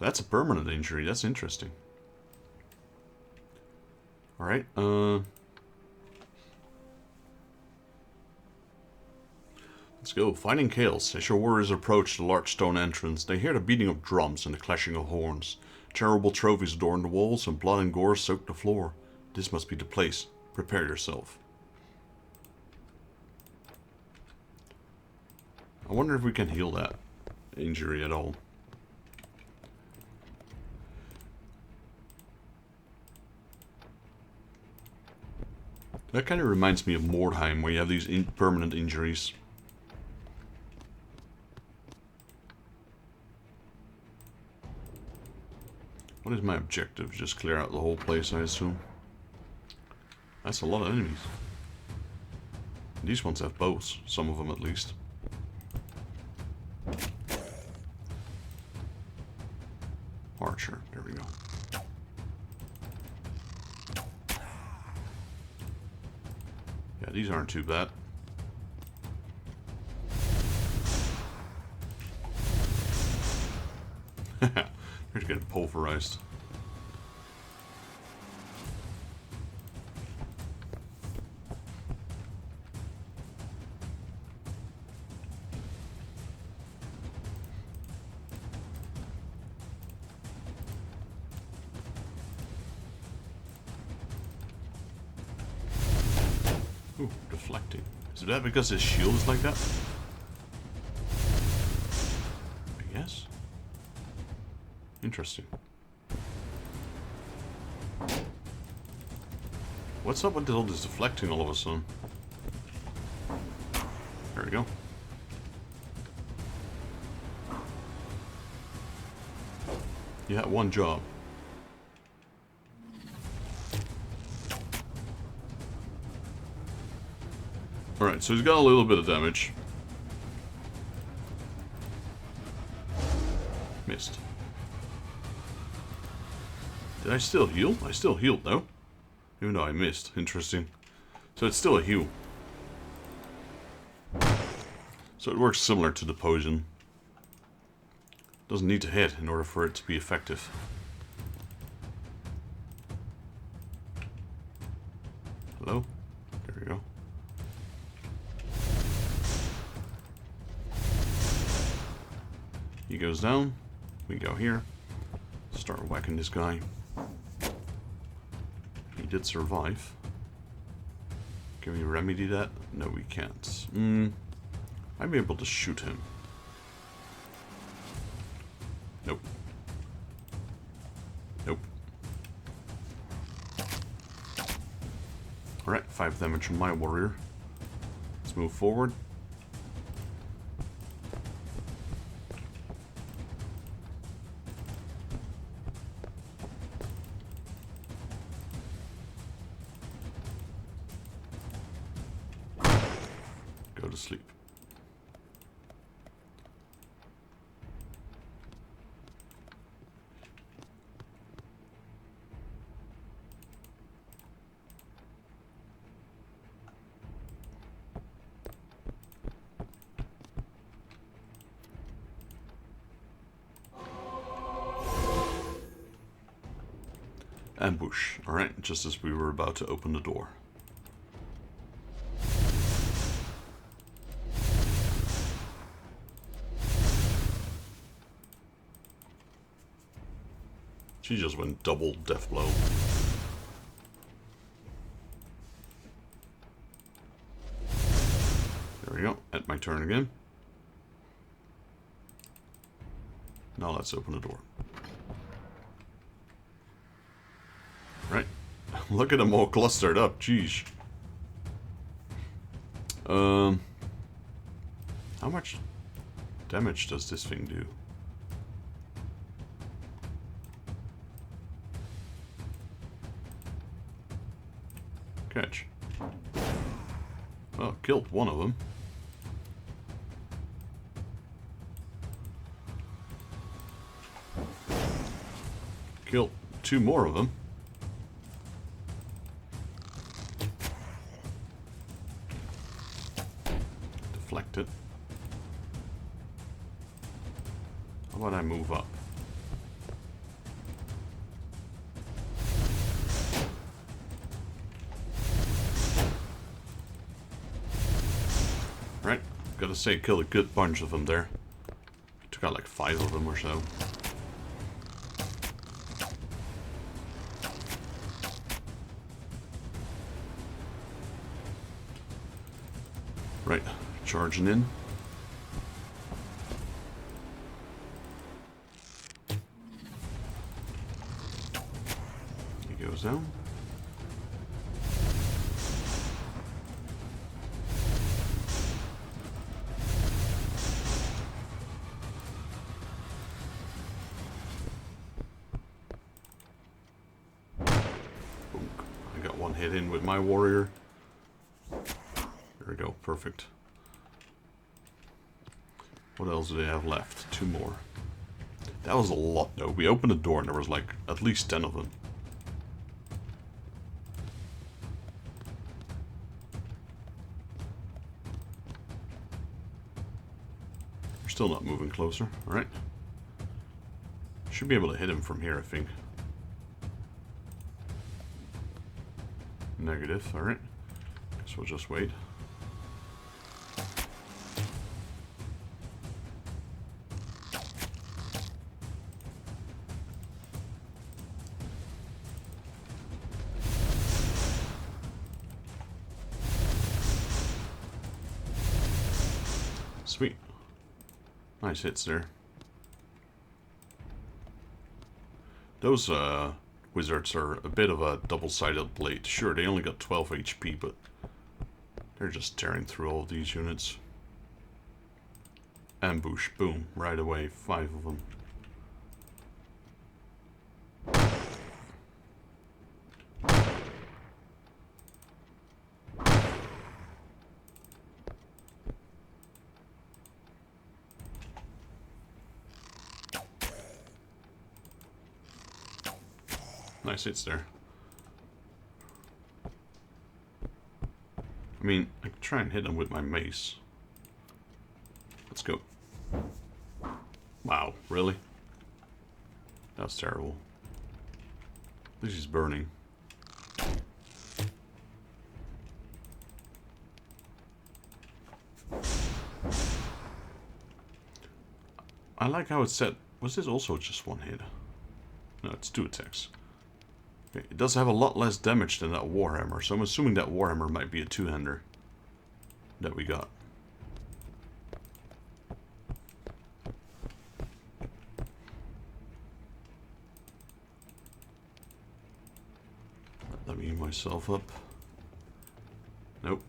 that's a permanent injury. That's interesting. Alright, let's go. Finding Chaos. As your warriors approach the large stone entrance, they hear the beating of drums and the clashing of horns. Terrible trophies adorn the walls and blood and gore soak the floor. This must be the place. Prepare yourself. I wonder if we can heal that injury at all. That kind of reminds me of Mordheim, where you have these permanent injuries. What is my objective? Just clear out the whole place, I assume. That's a lot of enemies. These ones have bows, some of them at least. Archer, there we go. Yeah, these aren't too bad. They're getting pulverized. Ooh, deflecting. Is that because his shield is like that? I guess. Interesting. What's up with all this deflecting all of a sudden? There we go. You had one job. Alright, so he's got a little bit of damage. Missed. Did I still heal? I still healed though. Even though I missed. Interesting. So it's still a heal. So it works similar to the poison. Doesn't need to hit in order for it to be effective. Hello? There we go. He goes down. We go here. Start whacking this guy. He did survive. Can we remedy that? No, we can't. I'd be able to shoot him. Nope. Nope. Alright, 5 damage from my warrior. Let's move forward. Go to sleep. Ambush. Alright, just as we were about to open the door. She just went double death blow. There we go. At my turn again. Now let's open the door. Right. Look at them all clustered up. Jeez. How much damage does this thing do? Catch. Well, killed one of them. Killed 2 more of them. Deflect it. How about I move up? gotta say, killed a good bunch of them there. Took out like 5 of them or so. Right, charging in. He goes down. I got one hit in with my warrior. There we go, perfect. What else do they have left? 2 more. That was a lot though. We opened the door and there was like at least 10 of them. We're still not moving closer, alright. Should be able to hit him from here, I think. Negative, alright. Guess we'll just wait. Sweet. Nice hits there. Those wizards are a bit of a double-sided blade. Sure, they only got 12 HP, but they're just tearing through all of these units. Ambush, boom, right away, 5 of them. Nice hits there. I mean, I can try and hit him with my mace. Let's go. Wow, really? That's terrible. At least he's burning. I like how it's set. Was this also just 1 hit? No, it's 2 attacks. Okay, it does have a lot less damage than that Warhammer, so I'm assuming that Warhammer might be a 2-hander that we got. Let me heal myself up. Nope.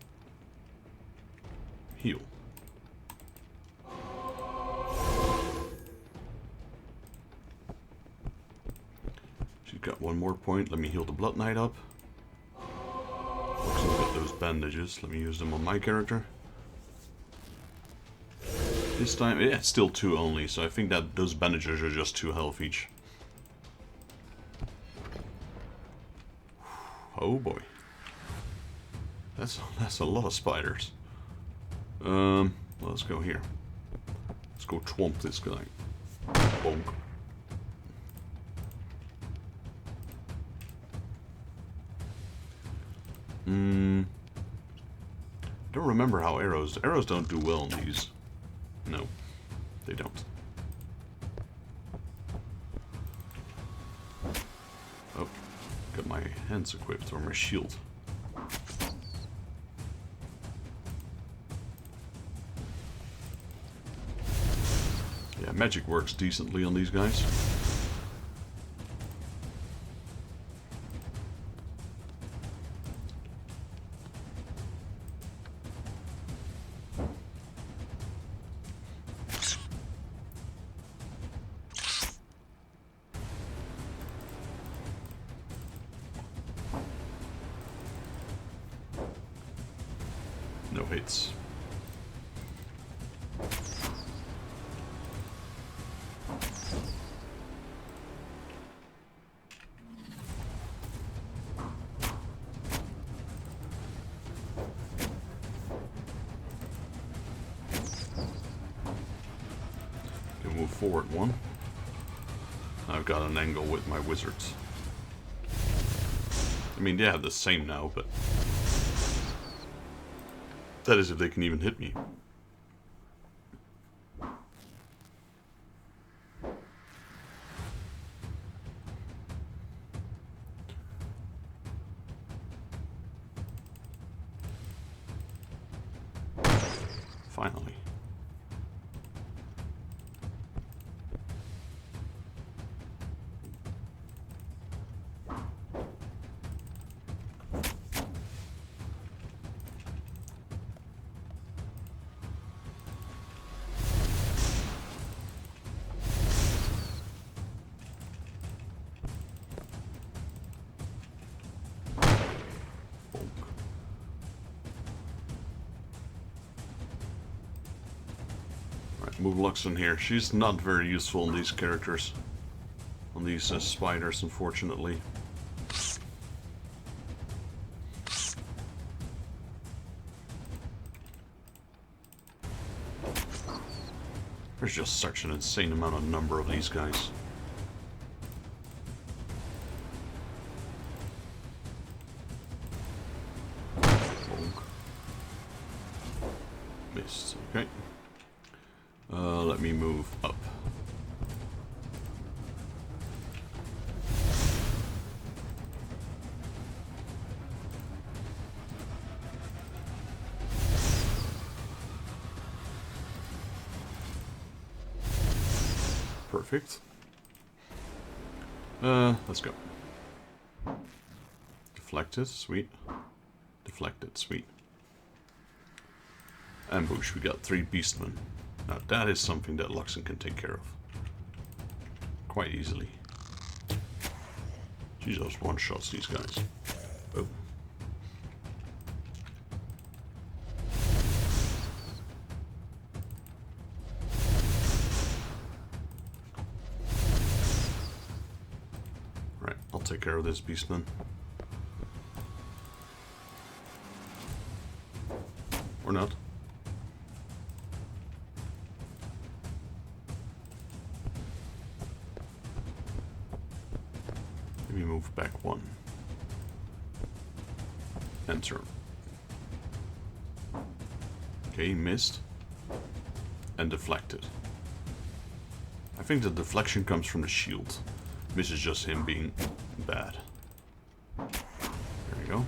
Heal. She's got 1 more point. Let me heal the Blood Knight up. Looks like I've got those bandages. Let me use them on my character. This time, yeah, it's still 2 only, so I think that those bandages are just 2 health each. Oh boy. That's a lot of spiders. Well, let's go here. Let's go twomp this guy. Bonk. Don't remember how arrows don't do well in these. No, they don't. Oh, got my hands equipped, or my shield. Yeah, magic works decently on these guys. No hits. Can move forward 1. I've got an angle with my wizards. I mean, they have the same now, but that is if they can even hit me. Finally. Move Luxon here. She's not very useful in these characters. On these spiders, unfortunately. There's just such an insane amount of number of these guys. Missed. Okay. Let me move up. Perfect. Let's go. Deflected, sweet. Deflected, sweet. Ambush, we got 3 beastmen. Now that is something that Luxon can take care of. Quite easily. She just one-shots these guys. Oh. Right, I'll take care of this beastman. Or not. Maybe move back 1. Enter. Okay, missed. And deflected. I think the deflection comes from the shield. This is just him being bad. There we go.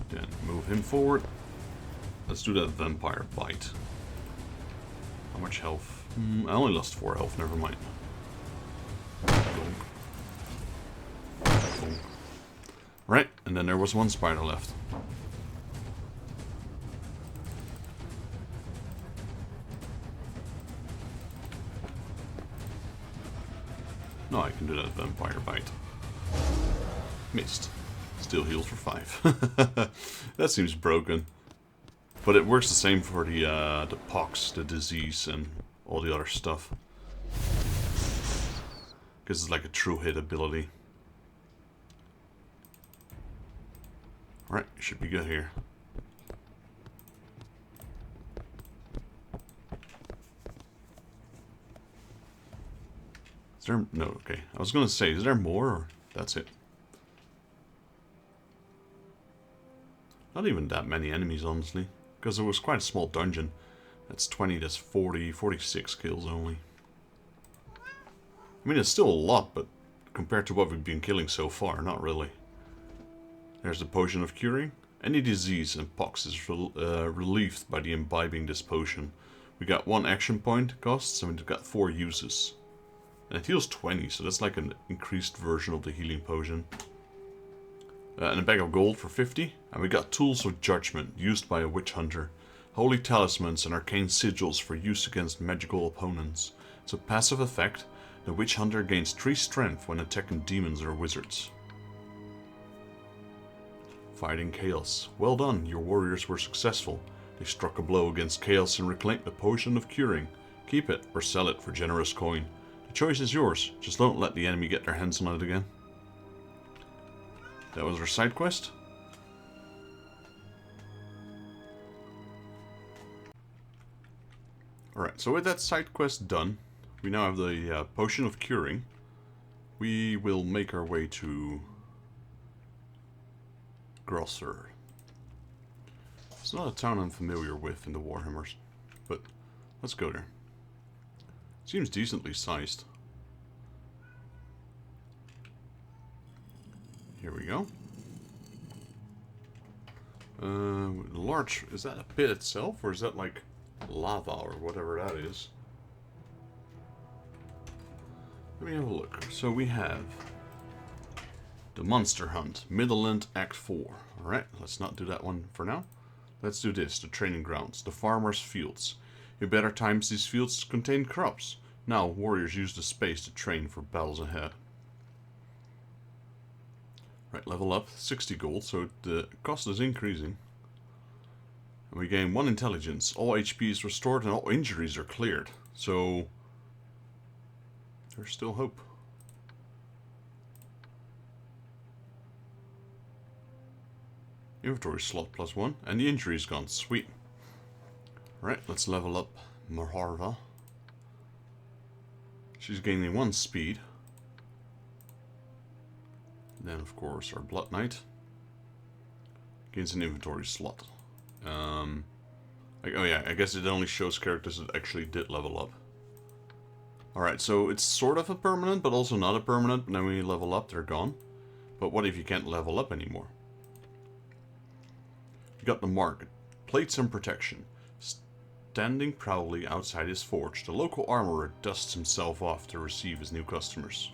Then move him forward. Let's do that vampire bite. How much health? I only lost 4 health, never mind. Right, and then there was 1 spider left. No, I can do that vampire bite. Missed. Still heals for 5. That seems broken. But it works the same for the pox, the disease, and all the other stuff. Because it's like a true hit ability. Alright, should be good here. Is there... no, okay. I was gonna say, is there more, or that's it? Not even that many enemies, honestly. Because it was quite a small dungeon. That's 20, that's 40, 46 kills only. I mean, it's still a lot, but compared to what we've been killing so far, not really. There's the potion of curing. Any disease and pox is relieved by the imbibing this potion. We got 1 action point costs, and we've got 4 uses. And it heals 20, so that's like an increased version of the healing potion. And a bag of gold for 50. And we got tools of judgment, used by a witch hunter. Holy talismans and arcane sigils for use against magical opponents. It's a passive effect. The witch hunter gains 3 strength when attacking demons or wizards. Fighting chaos. Well done, your warriors were successful. They struck a blow against chaos and reclaimed the potion of curing. Keep it or sell it for generous coin. The choice is yours, just don't let the enemy get their hands on it again. That was our side quest. Alright, so with that side quest done, we now have the potion of curing. We will make our way to Grosser. It's not a town I'm familiar with in the Warhammers, but let's go there. Seems decently sized. Here we go. Large, is that a pit itself, or is that like lava or whatever that is? Let me have a look. So we have the Monster Hunt, Midland Act 4. Alright, let's not do that one for now. Let's do this, the training grounds, the farmers' fields. In better times, these fields contain crops. Now, warriors use the space to train for battles ahead. Right, level up, 60 gold, so the cost is increasing. And we gain 1 intelligence, all HP is restored and all injuries are cleared. So, there's still hope. Inventory slot +1, and the injury is gone, sweet. Right, let's level up Marharva. She's gaining 1 speed. Then, of course, our Blood Knight gains an inventory slot. Oh yeah, I guess it only shows characters that actually did level up. Alright, so it's sort of a permanent, but also not a permanent. When we level up, they're gone. But what if you can't level up anymore? We got the market. Plates and protection. Standing proudly outside his forge, the local armorer dusts himself off to receive his new customers.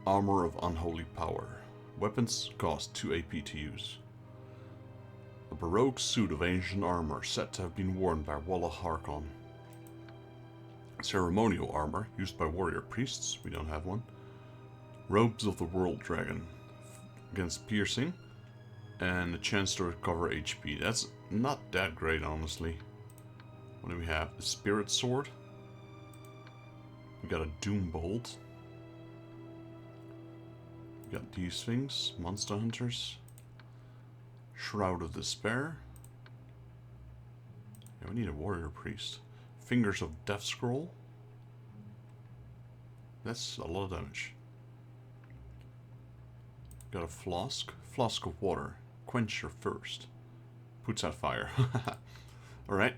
Armor of Unholy Power. Weapons cost 2 AP to use. A baroque suit of ancient armor said to have been worn by Walla Harkon. Ceremonial armor used by warrior priests. We don't have one. Robes of the World Dragon. Against piercing. And a chance to recover HP. That's not that great, honestly. What do we have? The Spirit Sword. We got a Doom Bolt. We got these things. Monster Hunters. Shroud of Despair. Yeah, we need a Warrior Priest. Fingers of Death Scroll. That's a lot of damage. Got a Flask. Flask of Water. Quench your thirst. Puts out fire. Alright,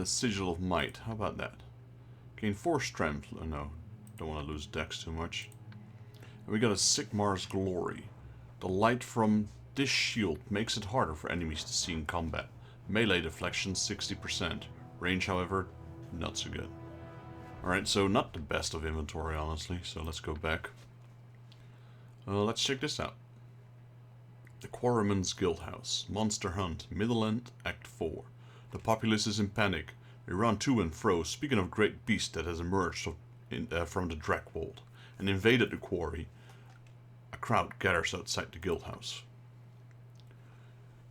Sigil of Might. How about that? Gain 4 strength. Oh, no, don't want to lose dex too much. And we got a Sigmar's Glory. The light from this shield makes it harder for enemies to see in combat. Melee deflection 60%. Range, however, not so good. Alright, so not the best of inventory, honestly. So let's go back. Let's check this out. The Quarryman's Guildhouse. Monster Hunt. Midland, Act 4. The populace is in panic. They run to and fro, speaking of great beast that has emerged from the Drakwold and invaded the quarry. A crowd gathers outside the guildhouse.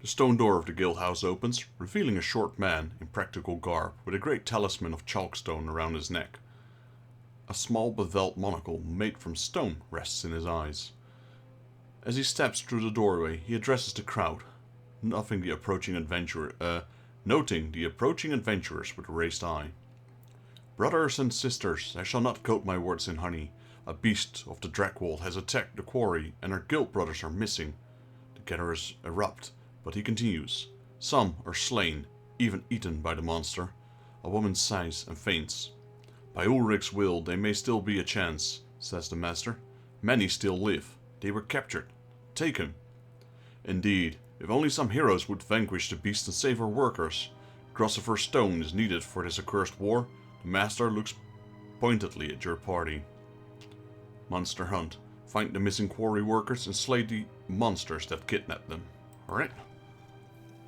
The stone door of the guildhouse opens, revealing a short man in practical garb with a great talisman of chalkstone around his neck. A small beveled monocle made from stone rests in his eyes. As he steps through the doorway, he addresses the crowd, noting the approaching adventurers with a raised eye. Brothers and sisters, I shall not coat my words in honey. A beast of the Drakwold has attacked the quarry, and our guild brothers are missing. The gatherers erupt, but he continues. Some are slain, even eaten by the monster. A woman sighs and faints. By Ulrich's will, there may still be a chance, says the master. Many still live. They were captured, taken. Indeed, if only some heroes would vanquish the beast and save our workers. Grossover stone is needed for this accursed war. The master looks pointedly at your party. Monster Hunt. Find the missing quarry workers and slay the monsters that kidnapped them. Alright.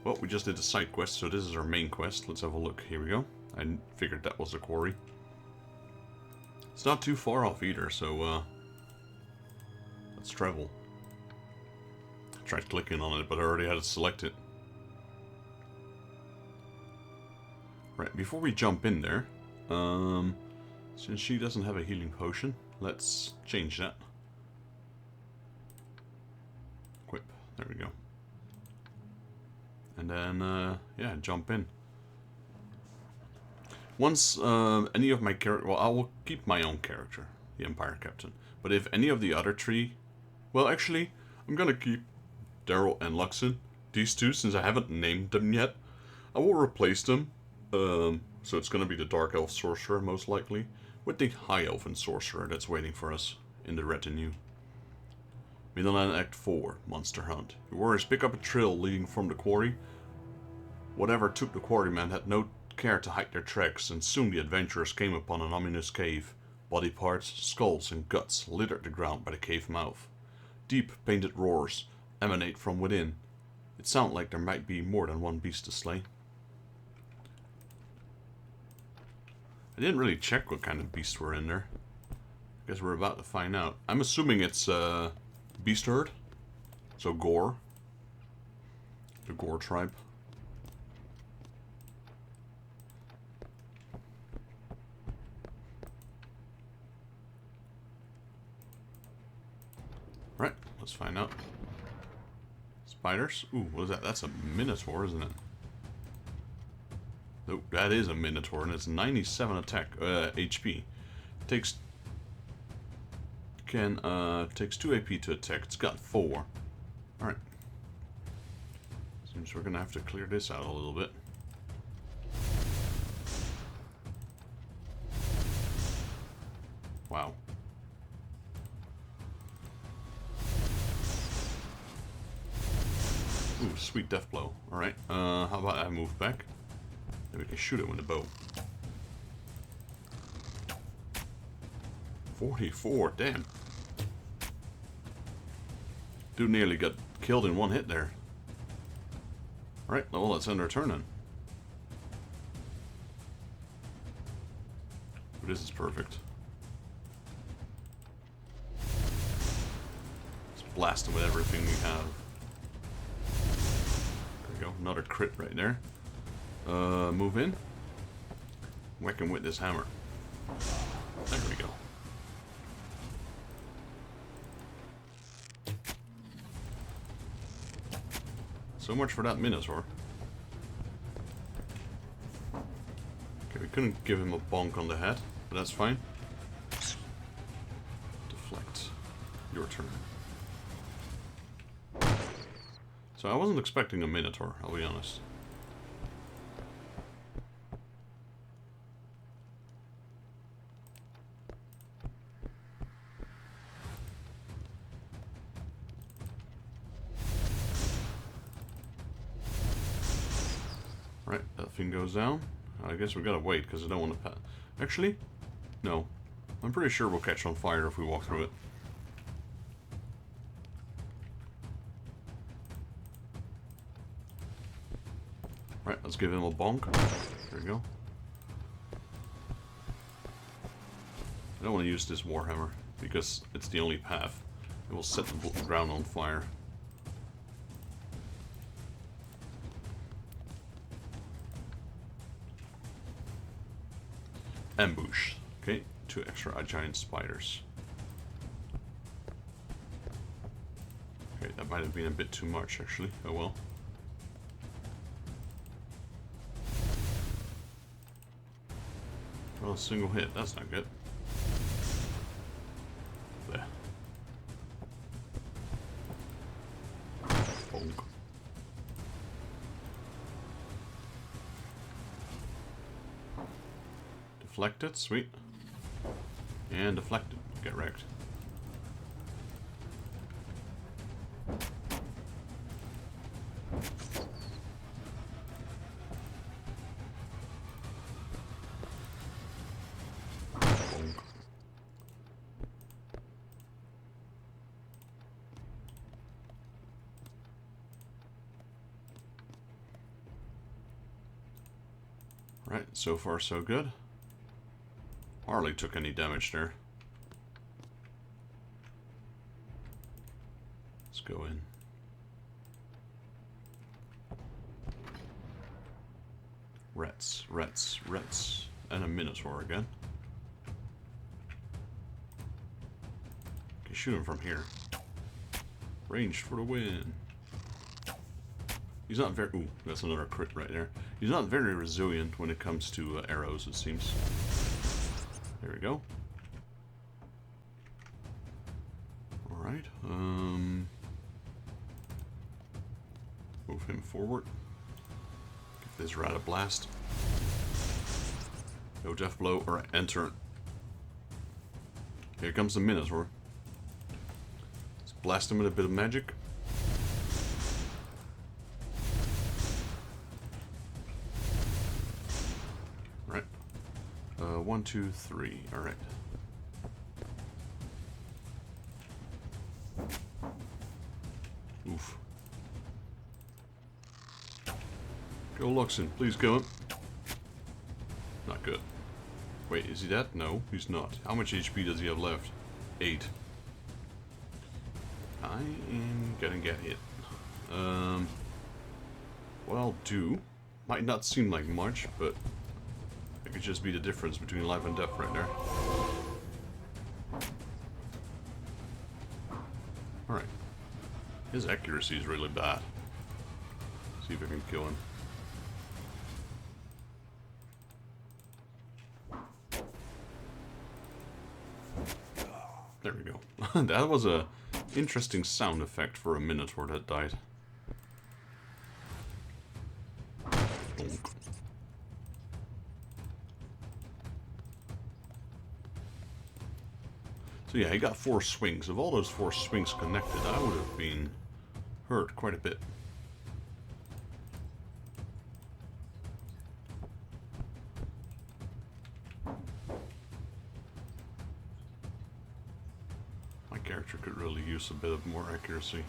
Well, we just did a side quest, so this is our main quest. Let's have a look. Here we go. I figured that was a quarry. It's not too far off either, so let's travel. I tried clicking on it, but I already had it selected. Right, before we jump in there, since she doesn't have a healing potion, let's change that. Equip. There we go. And then, yeah, jump in. Once any of my character... Well, I will keep my own character, the Empire Captain. But if any of the other three... Well, actually, I'm gonna keep Daryl and Luxon. These two, since I haven't named them yet. I will replace them. So it's gonna be the Dark Elf Sorcerer, most likely. With the High Elven Sorcerer that's waiting for us in the retinue. Midland Act 4, Monster Hunt. Your warriors pick up a trail leading from the quarry. Whatever took the quarrymen had no care to hide their tracks, and soon the adventurers came upon an ominous cave. Body parts, skulls, and guts littered the ground by the cave mouth. Deep, painted roars emanate from within. It sounds like there might be more than one beast to slay. I didn't really check what kind of beasts were in there. I guess we're about to find out. I'm assuming it's beast herd. So gore. The gore tribe. Right, let's find out. Spiders? Ooh, what is that? That's a minotaur, isn't it? Nope, that is a minotaur, and it's 97 attack HP. Takes 2 AP to attack. It's got 4. All right. Seems we're gonna have to clear this out a little bit. Wow. Ooh, sweet death blow. All right. How about I move back? Then we can shoot it with the bow. 44, damn. Dude nearly got killed in one hit there. Alright, well, let's end our turn then. This is perfect. Let's blast him with everything we have. There we go, another crit right there. Move in. Whack him with this hammer. There we go. So much for that Minotaur. Okay, we couldn't give him a bonk on the head, but that's fine. Deflect. Your turn. So I wasn't expecting a Minotaur, I'll be honest. Right, that thing goes down. I guess we gotta wait because I don't want to pass. Actually, no. I'm pretty sure we'll catch on fire if we walk through it. Right, let's give him a bonk. There we go. I don't want to use this Warhammer because it's the only path. It will set the ground on fire. Ambush. Okay, 2 extra giant spiders. Okay, that might have been a bit too much actually. Oh well. Well, a single hit, that's not good. There. Bonk. Deflected, sweet. And deflected, get wrecked. Bonk. Right, so far so good. Hardly took any damage there. Let's go in. Rats, rats, rats. And a Minotaur again. Okay, shoot him from here. Ranged for the win. He's not very... Ooh, that's another crit right there. He's not very resilient when it comes to arrows, it seems. There we go. Alright, move him forward. Give this rat a blast. No death blow. Alright, enter. Here comes the Minotaur. Let's blast him with a bit of magic. Right. 1, 2, 3. Alright. Oof. Go Luxon, please go. Not good. Wait, is he dead? No, he's not. How much HP does he have left? 8. I am gonna get hit. Well, do. Might not seem like much, but it could just be the difference between life and death right there. Alright. His accuracy is really bad. See if I can kill him. There we go. That was a interesting sound effect for a Minotaur that died. Donk. So yeah, he got 4 swings. If all those 4 swings connected, I would have been hurt quite a bit. My character could really use a bit of more accuracy.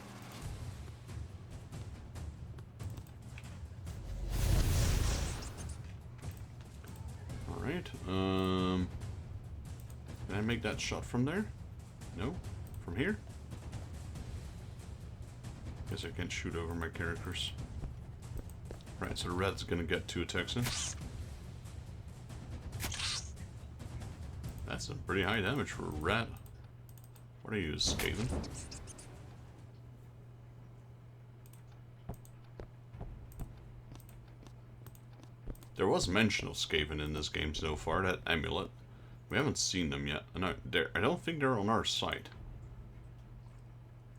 Alright, can I make that shot from there? No? From here? Guess I can't shoot over my characters. Right, so the red's gonna get 2 attacks in. That's some pretty high damage for a rat. What are you, Skaven? There was mention of Skaven in this game so far, that amulet. We haven't seen them yet, and I don't think they're on our side.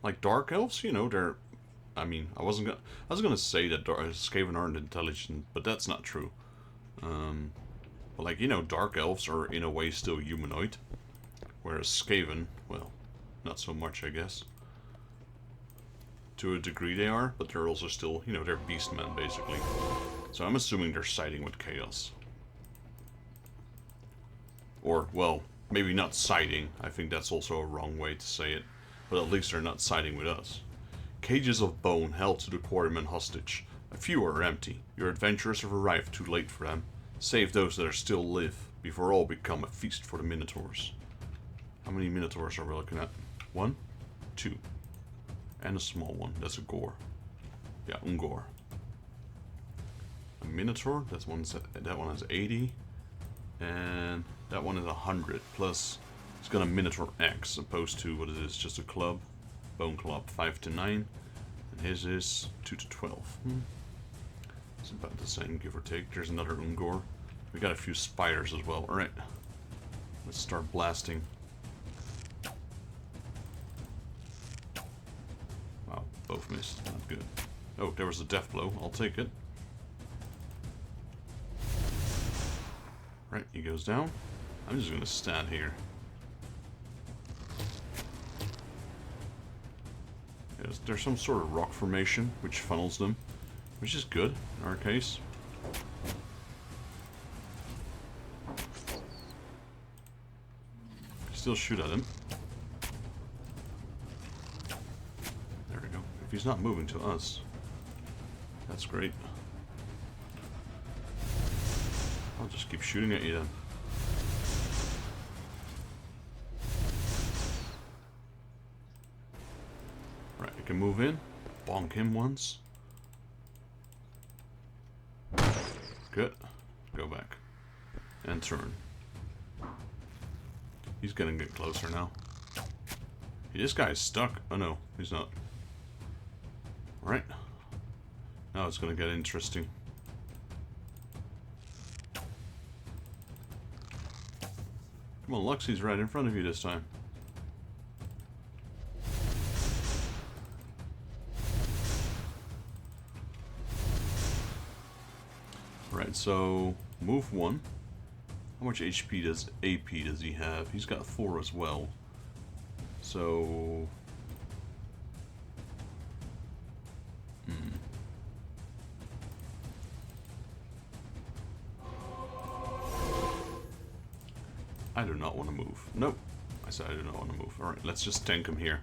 Like Dark Elves, you know, they're... I mean, I was gonna say that Skaven aren't intelligent, but that's not true. But like, you know, Dark Elves are in a way still humanoid, whereas Skaven, well, not so much, I guess. To a degree they are, but they're also still, you know, they're beastmen, basically. So I'm assuming they're siding with Chaos. Or, well, maybe not siding. I think that's also a wrong way to say it. But at least they're not siding with us. Cages of bone held to the quarrymen hostage. A few are empty. Your adventurers have arrived too late for them. Save those that are still live, before all become a feast for the Minotaurs. How many Minotaurs are we looking at? 1, 2. And a small one. That's a Gore. Yeah, Ungor. A Minotaur, that one has 80. And that one is 100. Plus, it's got a Minotaur X, opposed to what it is, just a club. Bone Club, 5 to 9. And his is 2 to 12. It's about the same, give or take. There's another Ungor. We got a few spiders as well. Alright. Let's start blasting. Wow, both missed. Not good. Oh, there was a death blow. I'll take it. Right, he goes down. I'm just gonna stand here. There's some sort of rock formation which funnels them, which is good in our case. Still shoot at him. There we go. If he's not moving to us, that's great. I'll just keep shooting at you then. Right, I can move in. Bonk him once. Good. Go back. And turn. He's gonna get closer now. Hey, this guy is stuck. Oh no, he's not. Right. Now it's gonna get interesting. Come on, Luxie's right in front of you this time. Right, so move 1. How much HP does AP does he have? He's got 4 as well. So do not want to move. Nope. I said I do not want to move. Alright, let's just tank him here.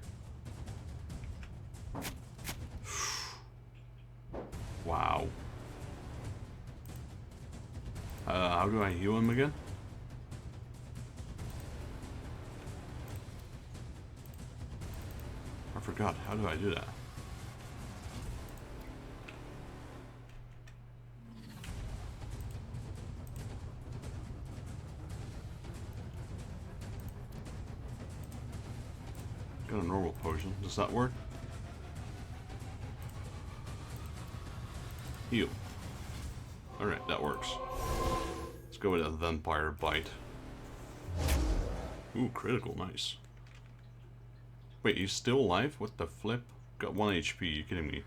Wow. How do I heal him again? I forgot. How do I do that? Got a normal potion. Does that work? Heal. Alright, that works. Let's go with a vampire bite. Ooh, critical, nice. Wait, he's still alive? What the flip? Got 1 HP, you kidding me?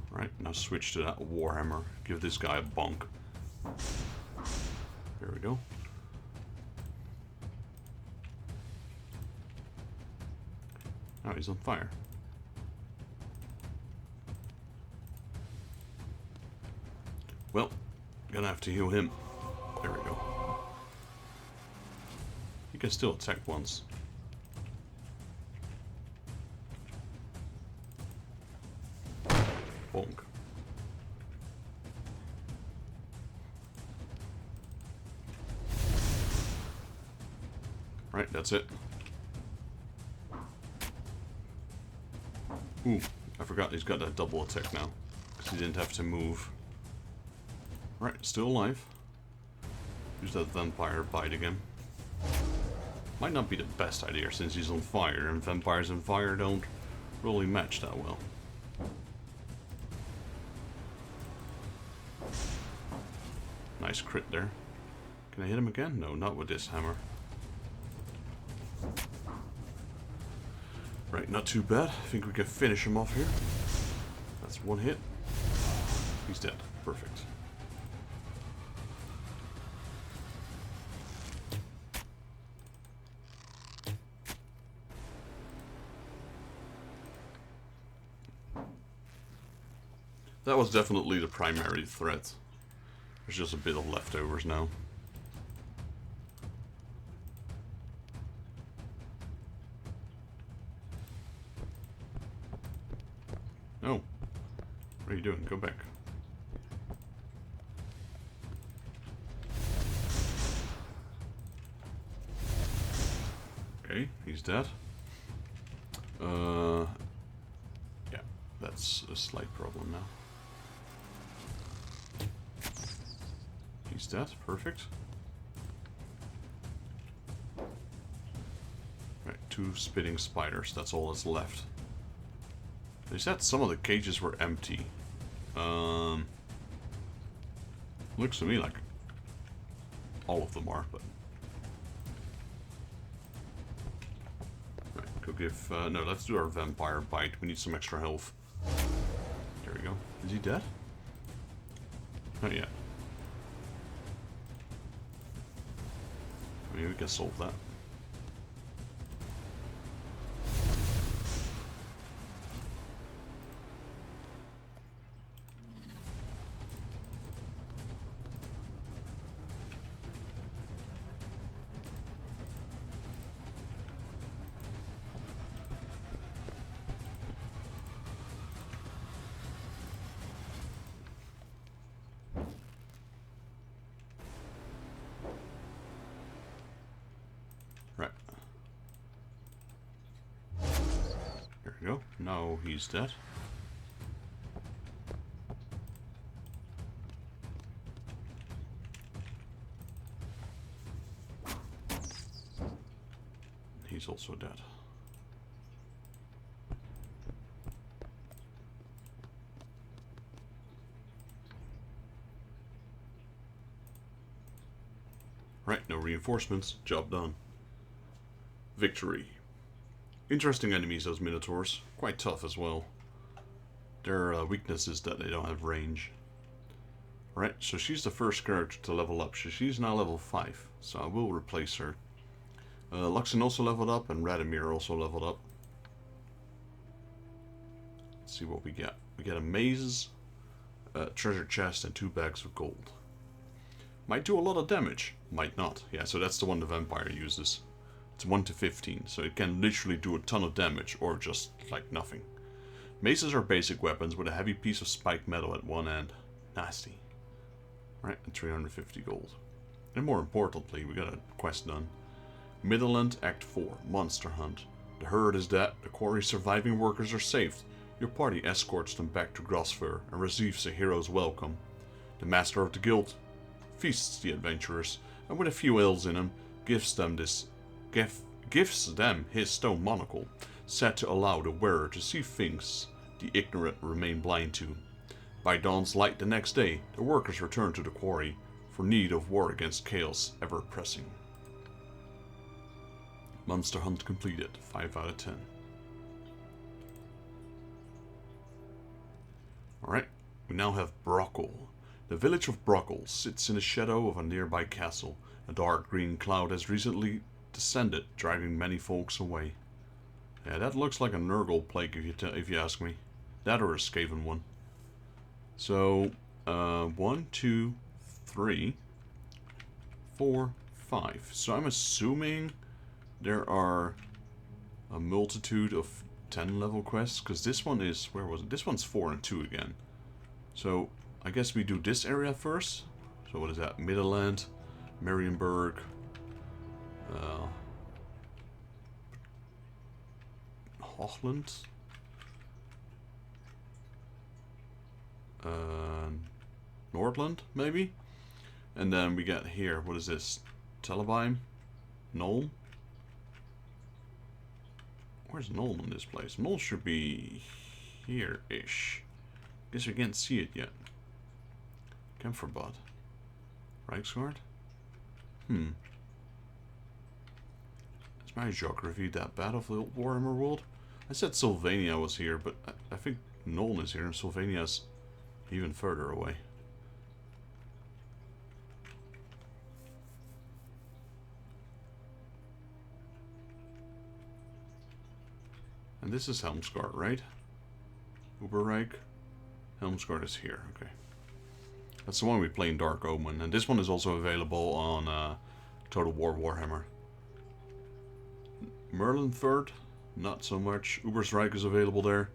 Right, now switch to that Warhammer. Give this guy a bonk. There we go. Now he's on fire. Well, gonna have to heal him. There we go. He can still attack once. Bonk. Right, that's it. Ooh, I forgot he's got that double attack now. Because he didn't have to move. Right, still alive. Use that vampire bite again. Might not be the best idea since he's on fire, and vampires and fire don't really match that well. Nice crit there. Can I hit him again? No, not with this hammer. Right, not too bad. I think we can finish him off here. That's one hit. He's dead. Perfect. That was definitely the primary threat. There's just a bit of leftovers now. Oh. What are you doing? Go back. Okay, he's dead. Yeah, that's a slight problem now. He's dead, perfect. Right, 2 spitting spiders, that's all that's left. They said some of the cages were empty. Looks to me like all of them are, but... Right, go give... no, let's do our vampire bite. We need some extra health. There we go. Is he dead? Not yet. I mean, we can solve that. Right. There we go. Now he's dead. He's also dead. Right, no reinforcements. Job done. Victory. Interesting enemies, those Minotaurs. Quite tough as well. Their weakness is that they don't have range. Right, so she's the first character to level up. So she's now level 5, so I will replace her. Luxon also leveled up, and Radomir also leveled up. Let's see what we get. We get a maze, treasure chest and 2 bags of gold. Might do a lot of damage, might not. Yeah, so that's the one the vampire uses. It's 1 to 15, so it can literally do a ton of damage, or just like nothing. Maces are basic weapons with a heavy piece of spiked metal at one end. Nasty. Right, and 350 gold. And more importantly, we got a quest done. Midland Act 4, Monster Hunt. The herd is dead, the quarry's surviving workers are saved. Your party escorts them back to Grosfur and receives a hero's welcome. The master of the guild feasts the adventurers, and with a few ales in him, gives them his stone monocle, set to allow the wearer to see things the ignorant remain blind to. By dawn's light the next day, the workers return to the quarry, for need of war against chaos ever pressing. Monster Hunt completed, 5 out of 10. Alright, we now have Brockle. The village of Brockle sits in the shadow of a nearby castle. A dark green cloud has recently descended, driving many folks away. Yeah, that looks like a Nurgle plague if you ask me. That or a Skaven one. So, 1, 2, 3, 4, 5. So I'm assuming there are a multitude of 10 level quests, because this one is, where was it? This one's 4 and 2 again. So I guess we do this area first. So what is that? Midland, Marienburg, Hochland, Nordland, maybe? And then we get here, what is this? Telebime? Knoll? Where's Knoll in this place? Knoll should be here-ish. Guess we can't see it yet. Kemferbad. Reichsguard? Is my geography that bad of the old Warhammer world? I said Sylvania was here, but I think Knoll is here and Sylvania's even further away. And this is Helmsgard, right? Uberreich. Helmsgard is here, okay. That's the one we play in Dark Omen, and this one is also available on Total War Warhammer. Merlinford, not so much. Ubersreich is available there.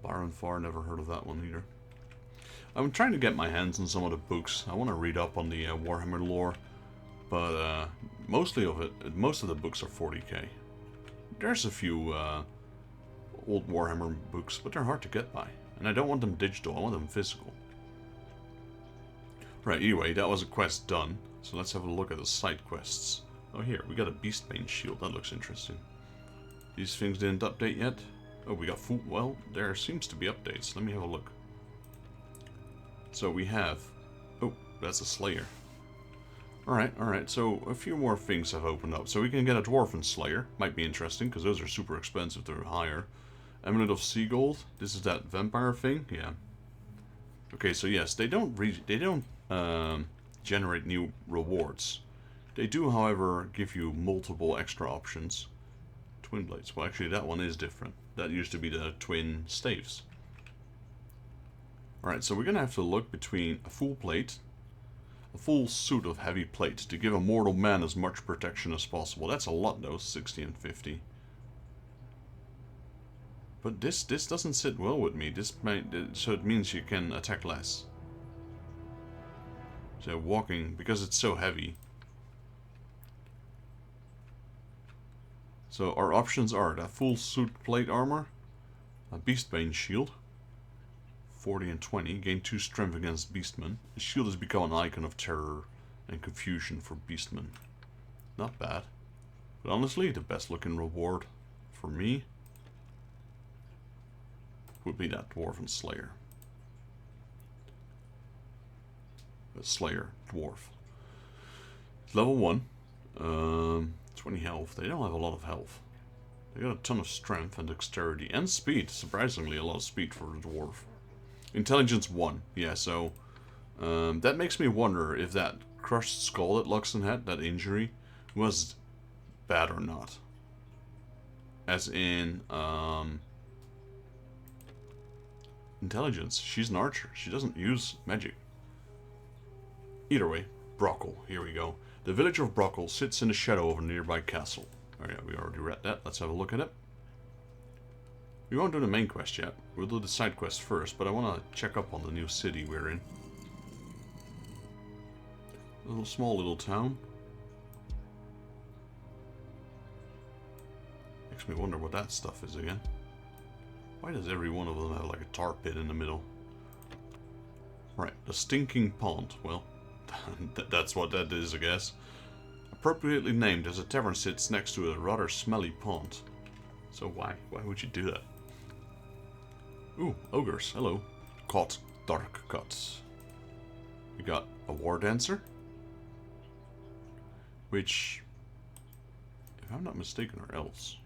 Barenfar, never heard of that one either. I'm trying to get my hands on some of the books. I want to read up on the Warhammer lore, but most of the books are 40k. There's a few old Warhammer books, but they're hard to get by. And I don't want them digital, I want them physical. Right, anyway, that was a quest done. So let's have a look at the side quests. Oh, here, we got a Beastbane shield. That looks interesting. These things didn't update yet. Oh, we got food. Well, there seems to be updates. Let me have a look. So we have... Oh, that's a Slayer. Alright, so a few more things have opened up. So we can get a Dwarven Slayer. Might be interesting, because those are super expensive to hire. Eminent of Seagold. This is that vampire thing? Yeah. Okay, so yes, they don't generate new rewards. They do, however, give you multiple extra options. Twin blades. Well, actually, that one is different. That used to be the twin staves. Alright, so we're going to have to look between a full plate, a full suit of heavy plate, to give a mortal man as much protection as possible. That's a lot, though, 60 and 50. But this doesn't sit well with me. So it means you can attack less. So walking, because it's so heavy. So our options are that full suit plate armor, a Beastbane shield, 40 and 20, gain 2 strength against beastmen. The shield has become an icon of terror and confusion for beastmen. Not bad. But honestly, the best looking reward for me would be that Dwarven Slayer. A Slayer Dwarf. Level 1. 20 health. They don't have a lot of health. They got a ton of strength and dexterity and speed. Surprisingly, a lot of speed for a dwarf. Intelligence 1. Yeah, so that makes me wonder if that crushed skull that Luxon had, that injury, was bad or not. As in, intelligence. She's an archer. She doesn't use magic. Either way, Brockle. Here we go. The village of Brockle sits in the shadow of a nearby castle. Oh yeah, we already read that. Let's have a look at it. We won't do the main quest yet. We'll do the side quest first, but I want to check up on the new city we're in. A small little town. Makes me wonder what that stuff is again. Why does every one of them have like a tar pit in the middle? Right, the stinking pond. Well, that's what that is, I guess. Appropriately named as a tavern sits next to a rather smelly pond. So why would you do that? Ooh, ogres, hello. Caught dark cuts. We got a war dancer. Which, if I'm not mistaken, are elves.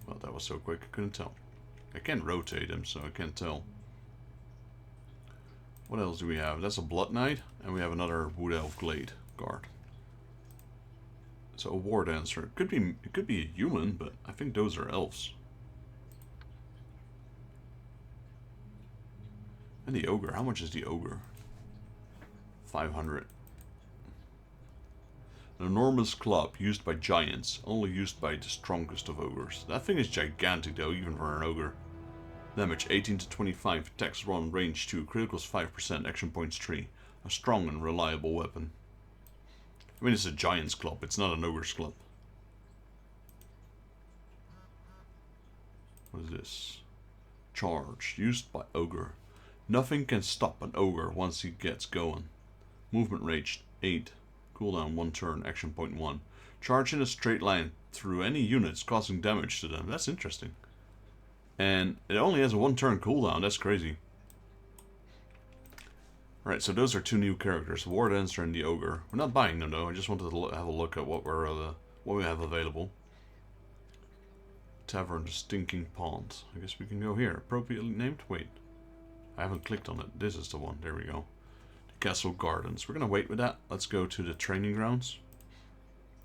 Well, that was so quick I couldn't tell. I can't rotate him, so I can't tell. What else do we have? That's a Blood Knight, and we have another Wood Elf Glade guard. So a war dancer. It could be a human, but I think those are elves. And the ogre. How much is the ogre? 500. An enormous club used by giants, only used by the strongest of ogres. That thing is gigantic though, even for an ogre. Damage 18 to 25, attacks 1, range 2, criticals 5%, action points 3. A strong and reliable weapon. I mean, it's a giant's club, it's not an ogre's club. What is this? Charge, used by ogre. Nothing can stop an ogre once he gets going. Movement range 8. Cooldown 1 turn, action point 1. Charge in a straight line through any units causing damage to them. That's interesting. And it only has a 1 turn cooldown. That's crazy. Alright, so those are 2 new characters, the War Dancer and the Ogre. We're not buying them though, I just wanted to have a look at what we have available. Tavern, the Stinking Pond. I guess we can go here. Appropriately named? Wait. I haven't clicked on it. This is the one. There we go. Castle Gardens. We're gonna wait with that. Let's go to the training grounds.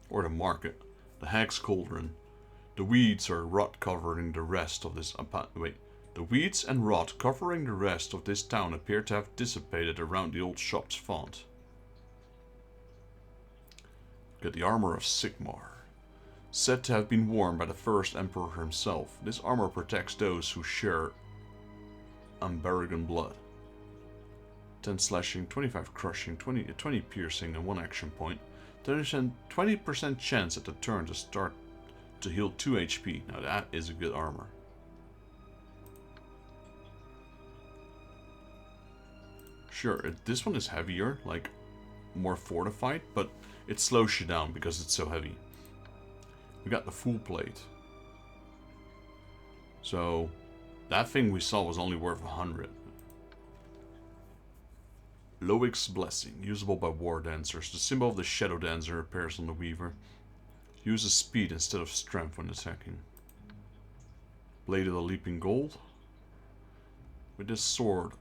Or the market. The Hag's Cauldron. The weeds are rot covering the rest of this... The weeds and rot covering the rest of this town appear to have dissipated around the old shop's font. Get the armor of Sigmar. Said to have been worn by the first emperor himself. This armor protects those who share Amberigan blood. 10 slashing, 25 crushing, 20 piercing, and 1 action point. 20% chance at the turn to start to heal 2 HP. Now that is a good armor. Sure, this one is heavier, like more fortified, but it slows you down because it's so heavy. We got the full plate. So that thing we saw was only worth 100. Loic's Blessing, usable by war dancers. The symbol of the shadow dancer appears on the weaver. Uses speed instead of strength when attacking. Blade of the Leaping Gold. With this sword,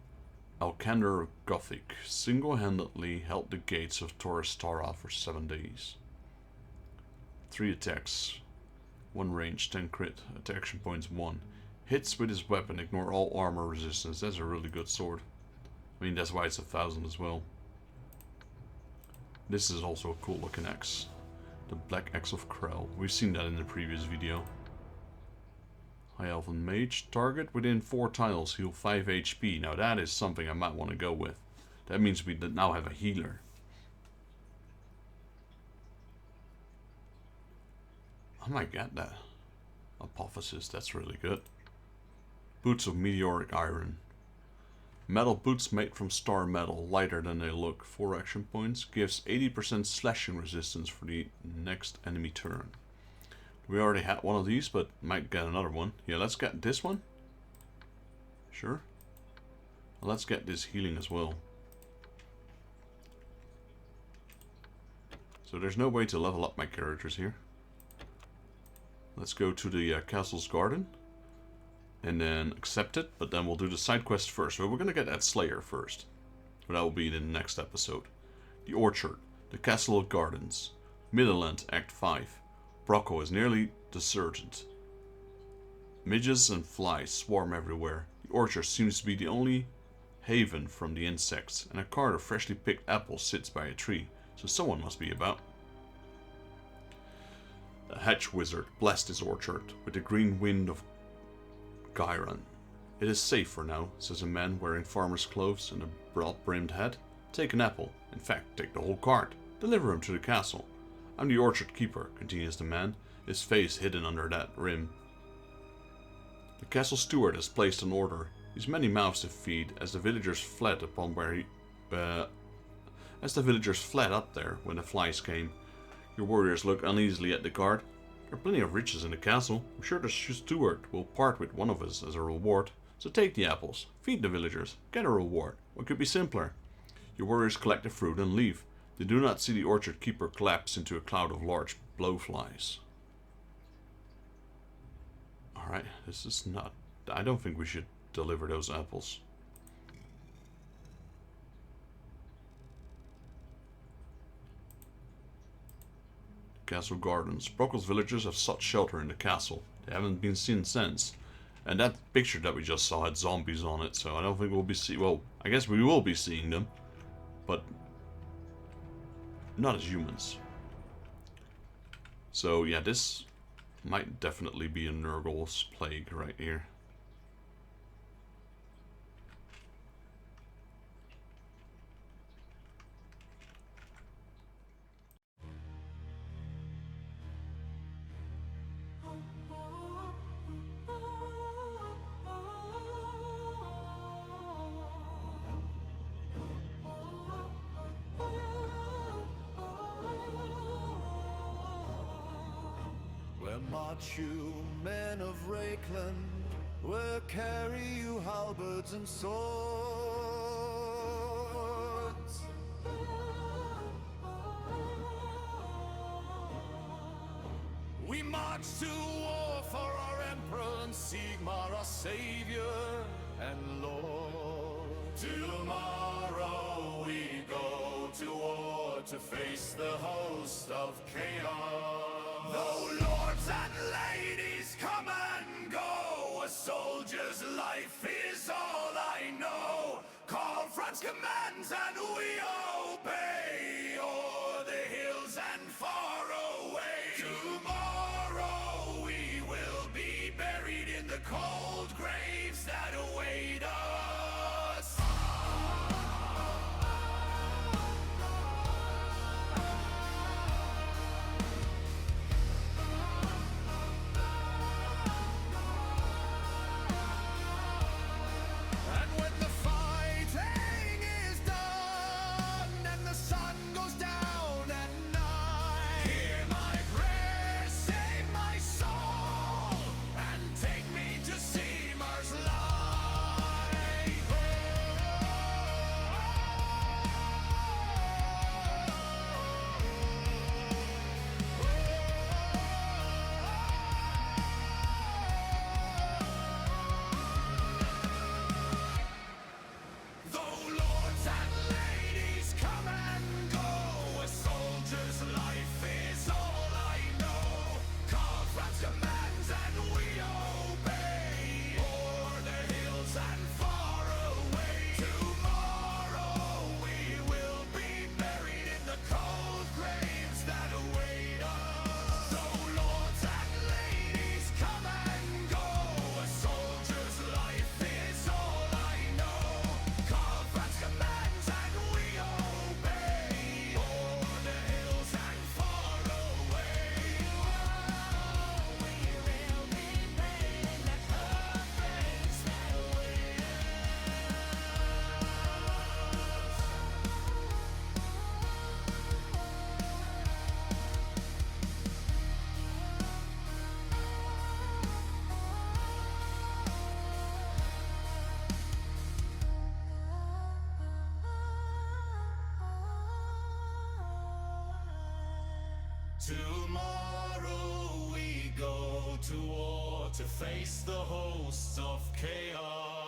Alcander Gothic single-handedly held the gates of Torrestara for 7 days. 3 attacks, 1 range, 10 crit, action points 1. Hits with his weapon ignore all armor resistance. That's a really good sword. I mean, that's why it's 1,000 as well. This is also a cool looking axe. The Black Axe of Krell. We've seen that in the previous video. High Elven Mage. Target within 4 tiles heal 5 HP. Now that is something I might want to go with. That means we now have a healer. I might get that. Apophysis, that's really good. Boots of Meteoric Iron. Metal boots made from star metal, lighter than they look. 4 action points. Gives 80% slashing resistance for the next enemy turn. We already had one of these, but might get another one. Yeah, let's get this one. Sure. Let's get this healing as well. So there's no way to level up my characters here. Let's go to the castle's garden. And then accept it, but then we'll do the side quest first. So we're going to get that Slayer first. But that will be in the next episode. The Orchard. The Castle of Gardens. Midland, Act 5. Brocco is nearly deserted. Midges and flies swarm everywhere. The orchard seems to be the only haven from the insects, and a cart of freshly picked apples sits by a tree, so someone must be about. A hedge wizard blessed his orchard with the green wind of Gyron. It is safe for now, says a man wearing farmer's clothes and a broad-brimmed hat. Take an apple, in fact, take the whole cart. Deliver him to the castle. I'm the orchard keeper, continues the man, his face hidden under that rim. The castle steward has placed an order. He's many mouths to feed, as the villagers fled upon where he, as the villagers fled up there when the flies came. Your warriors look uneasily at the cart. There are plenty of riches in the castle. I'm sure the steward will part with one of us as a reward. So take the apples, feed the villagers, get a reward. What could be simpler? Your warriors collect the fruit and leave. They do not see the orchard keeper collapse into a cloud of large blowflies. Alright, this is not... I don't think we should deliver those apples. Castle gardens. Brockle's villagers have sought shelter in the castle. They haven't been seen since. And that picture that we just saw had zombies on it, so I don't think we'll be seeing... Well, I guess we will be seeing them. But not as humans. So yeah, this might definitely be a Nurgle's plague right here. March you, men of Rakeland, we'll carry you halberds and swords. We march to war for our emperor and Sigmar, our savior and lord. Tomorrow we go to war to face the host of chaos. Though lords and ladies come and go, a soldier's life is all I know. Call Fran's commands and we obey, o'er the hills and far away. Tomorrow we will be buried in the cold graves that await us. Tomorrow we go to war to face the hosts of chaos.